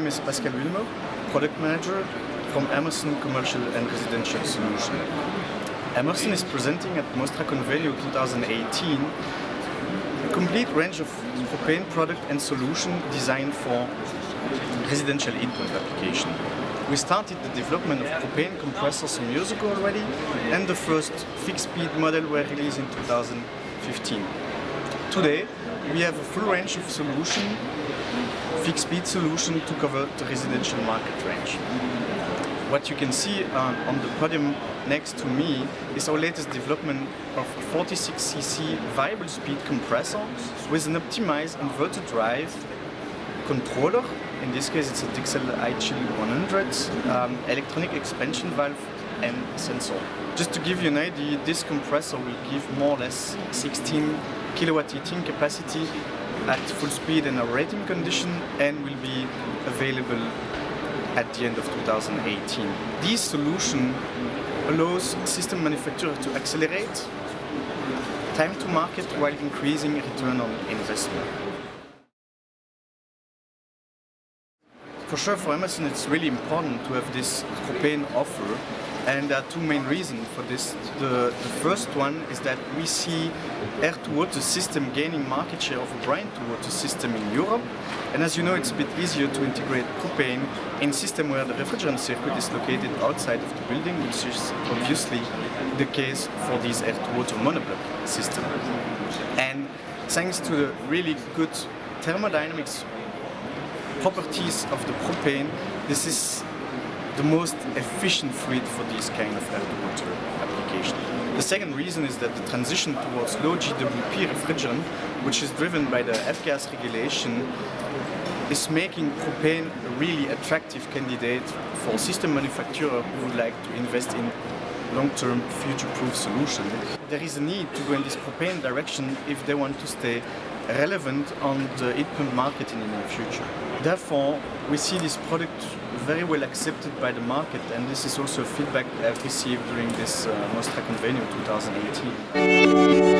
name is Pascal Wilmer, Product Manager from Emerson Commercial and Residential Solution. Emerson is presenting at Mostra Convegno 2018 a complete range of propane product and solution designed for residential heat pump application. We started the development of propane compressors some years ago already, and the first fixed-speed model were released in 2015. Today, we have a full range of solution, fixed-speed solution to cover the residential market range. What you can see on the podium next to me is our latest development of a 46cc variable speed compressor with an optimized inverter drive controller. In this case it's a Dixel iChill 100, electronic expansion valve and sensor. Just to give you an idea, this compressor will give more or less 16 kilowatt heating capacity at full speed and operating condition, and will be available at the end of 2018. This solution allows system manufacturers to accelerate time to market while increasing return on investment. For sure, for Emerson it's really important to have this propane offer, and there are two main reasons for this. The first one is that we see air-to-water system gaining market share of a brine-to-water system in Europe, and as you know, it's a bit easier to integrate propane in system where the refrigerant circuit is located outside of the building, which is obviously the case for these air-to-water monoblock system. And thanks to the really good thermodynamics properties of the propane, this is the most efficient fluid for this kind of air-to-water application. The second reason is that the transition towards low GWP refrigerant, which is driven by the F-gas regulation, is making propane a really attractive candidate for system manufacturers who would like to invest in long-term future-proof solution. There is a need to go in this propane direction if they want to stay relevant on the heat pump market in the near future. Therefore, we see this product very well accepted by the market, and this is also feedback I've received during this Mostra Convegno 2018.